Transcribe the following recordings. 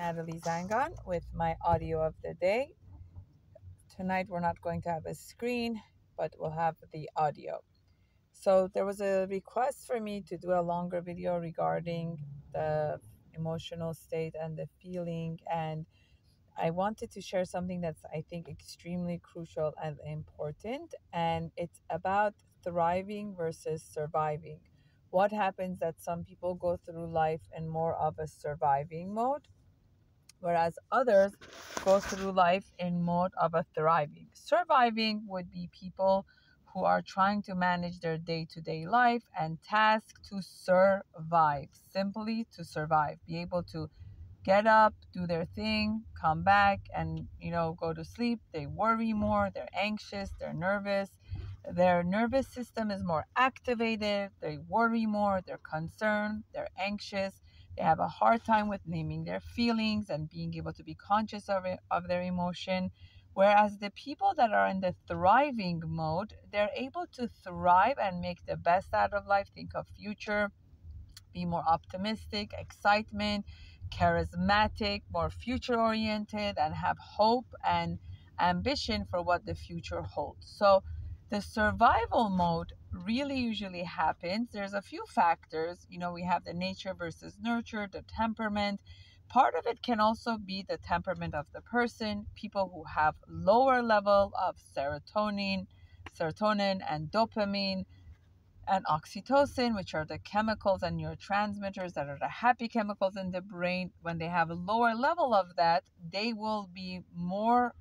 Natalie Zangon with my audio of the day. Tonight we're not going to have a screen, but we'll have the audio. So there was a request for me to do a longer video regarding the emotional state and the feeling, and I wanted to share something that's, I think, extremely crucial and important, and it's about thriving versus surviving. What happens that some people go through life in more of a surviving mode, whereas others go through life in mode of a thriving. Surviving would be people who are trying to manage their day-to-day life and task to survive, simply to survive, be able to get up, do their thing, come back, and go to sleep. They worry more, they're anxious, they're nervous. Their nervous system is more activated, they worry more, they're concerned, they're anxious. They have a hard time with naming their feelings and being able to be conscious of their emotion. Whereas the people that are in the thriving mode, they're able to thrive and make the best out of life, think of future, be more optimistic, excitement, charismatic, more future oriented, and have hope and ambition for what the future holds. So the survival mode really usually happens. There's a few factors. We have the nature versus nurture, the temperament. Part of it can also be the temperament of the person. People who have lower level of serotonin and dopamine and oxytocin, which are the chemicals and neurotransmitters that are the happy chemicals in the brain. When they have a lower level of that, they will be more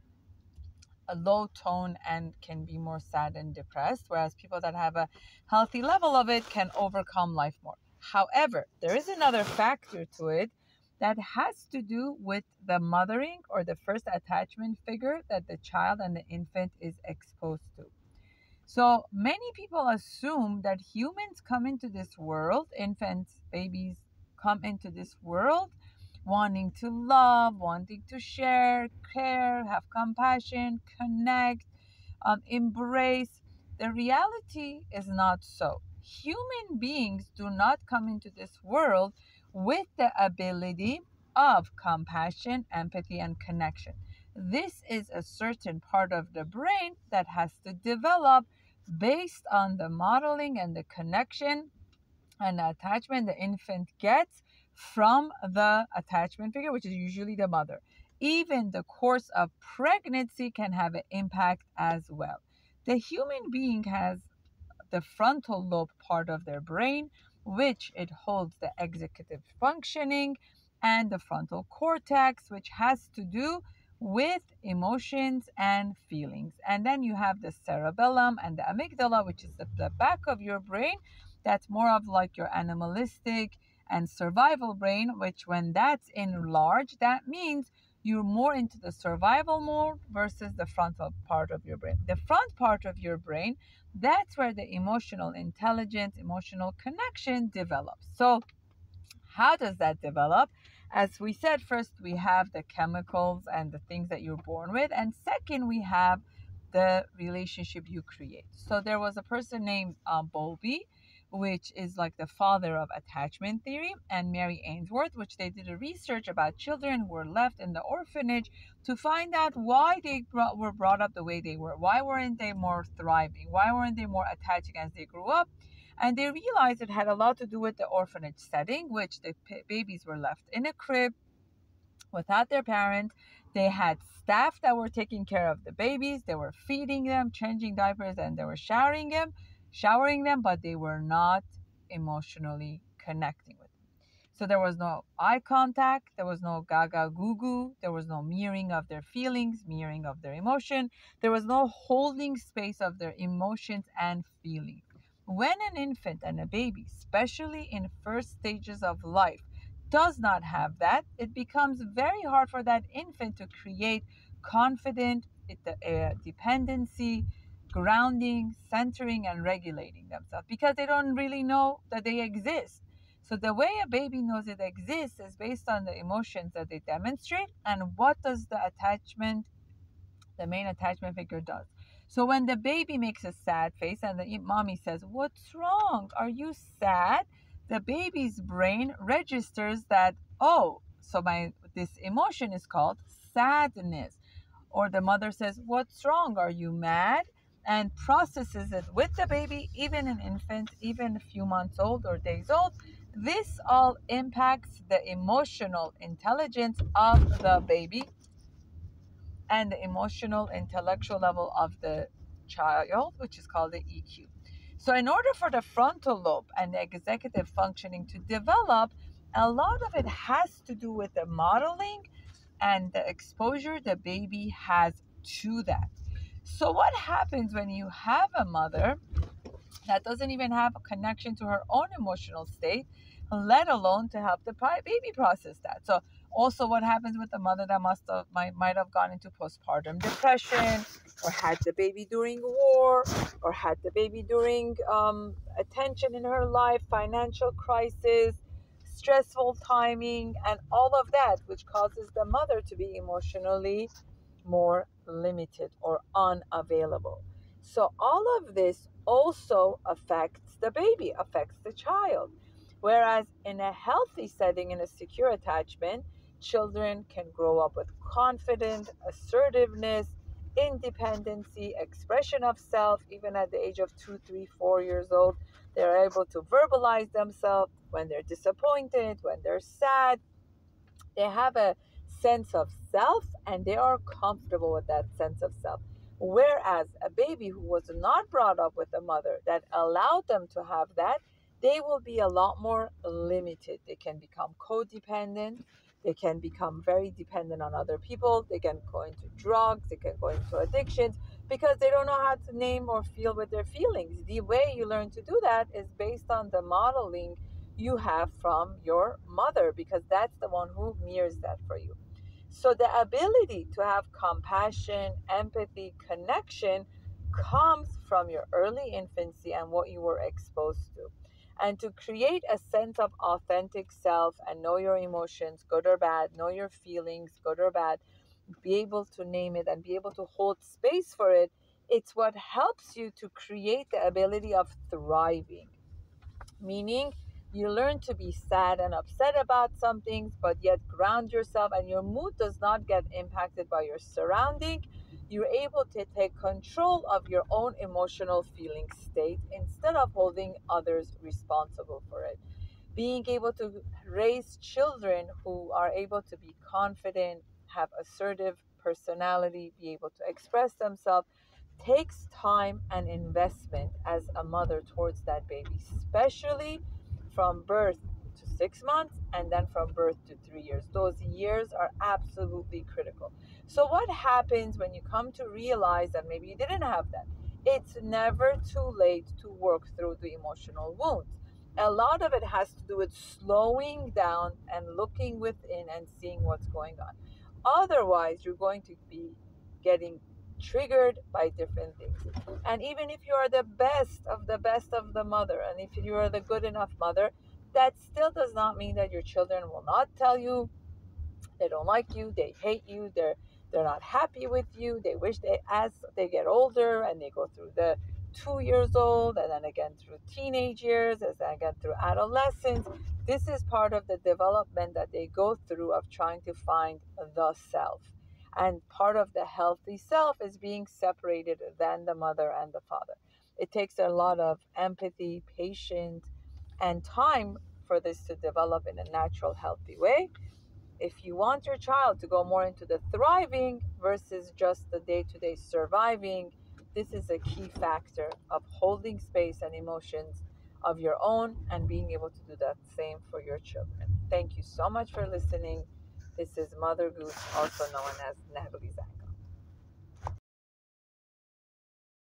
a low tone and can be more sad and depressed, whereas people that have a healthy level of it can overcome life more. However, there is another factor to it that has to do with the mothering or the first attachment figure that the child and the infant is exposed to. So many people assume that humans come into this world, infants, babies come into this world wanting to love, wanting to share, care, have compassion, connect, embrace. The reality is not so. Human beings do not come into this world with the ability of compassion, empathy, and connection. This is a certain part of the brain that has to develop based on the modeling and the connection and the attachment the infant gets from the attachment figure, which is usually the mother. Even the course of pregnancy can have an impact as well. The human being has the frontal lobe part of their brain, which it holds the executive functioning, and the frontal cortex, which has to do with emotions and feelings. And then you have the cerebellum and the amygdala, which is the back of your brain. That's more of like your animalistic and survival brain, which when that's enlarged, that means you're more into the survival mode versus the frontal part of your brain. The front part of your brain, that's where the emotional intelligence, emotional connection develops. So how does that develop? As we said, first we have the chemicals and the things that you're born with, and second we have the relationship you create. So there was a person named Bowlby, which is like the father of attachment theory, and Mary Ainsworth, which they did a research about children who were left in the orphanage to find out why they were brought up the way they were. Why weren't they more thriving? Why weren't they more attaching as they grew up? And they realized it had a lot to do with the orphanage setting, which the babies were left in a crib without their parents. They had staff that were taking care of the babies. They were feeding them, changing diapers, and they were showering them, but they were not emotionally connecting with them. So there was no eye contact, there was no gaga goo goo, there was no mirroring of their feelings, mirroring of their emotion, there was no holding space of their emotions and feelings. When an infant and a baby, especially in first stages of life, does not have that, it becomes very hard for that infant to create confident dependency, grounding, centering, and regulating themselves because they don't really know that they exist. So the way a baby knows it exists is based on the emotions that they demonstrate and what does the main attachment figure does. So when the baby makes a sad face and the mommy says, "What's wrong? Are you sad?" The baby's brain registers that, oh, so this emotion is called sadness. Or the mother says, "What's wrong? Are you mad?" And processes it with the baby, even an infant, even a few months old or days old. This all impacts the emotional intelligence of the baby and the emotional intellectual level of the child, which is called the EQ. So, in order for the frontal lobe and the executive functioning to develop, a lot of it has to do with the modeling and the exposure the baby has to that. So, what happens when you have a mother that doesn't even have a connection to her own emotional state, let alone to help the baby process that? So, also, what happens with the mother that might have gone into postpartum depression, or had the baby during war, or had the baby during attention in her life, financial crisis, stressful timing, and all of that, which causes the mother to be emotionally more limited or unavailable. So all of this also affects the baby, affects the child. Whereas in a healthy setting, in a secure attachment, children can grow up with confidence, assertiveness, independency, expression of self. Even at the age of 2, 3, 4 years old, they're able to verbalize themselves when they're disappointed, when they're sad. They have a sense of self and they are comfortable with that sense of self. Whereas a baby who was not brought up with a mother that allowed them to have that, they will be a lot more limited. They can become codependent. They can become very dependent on other people. They can go into drugs. They can go into addictions because they don't know how to name or feel with their feelings. The way you learn to do that is based on the modeling you have from your mother, because that's the one who mirrors that for you. So the ability to have compassion, empathy, connection comes from your early infancy and what you were exposed to. And to create a sense of authentic self and know your emotions, good or bad, know your feelings, good or bad, be able to name it and be able to hold space for it, it's what helps you to create the ability of thriving. Meaning, you learn to be sad and upset about some things, but yet ground yourself and your mood does not get impacted by your surrounding. You're able to take control of your own emotional feeling state instead of holding others responsible for it. Being able to raise children who are able to be confident, have assertive personality, be able to express themselves, takes time and investment as a mother towards that baby, especially from birth to 6 months and then from birth to 3 years. Those years are absolutely critical. So, what happens when you come to realize that maybe you didn't have that? It's never too late to work through the emotional wounds. A lot of it has to do with slowing down and looking within and seeing what's going on. Otherwise, you're going to be getting triggered by different things. And even if you are the best of the mother, and if you are the good enough mother, that still does not mean that your children will not tell you they don't like you, they hate you, they're not happy with you. They wish they, as they get older and they go through the 2 years old and then again through teenage years, and then again through adolescence. This is part of the development that they go through of trying to find the self. And part of the healthy self is being separated than the mother and the father. It takes a lot of empathy, patience, and time for this to develop in a natural, healthy way. If you want your child to go more into the thriving versus just the day to day surviving, this is a key factor of holding space and emotions of your own and being able to do that same for your children. Thank you so much for listening. This is Mother Goose, also known as Natalie.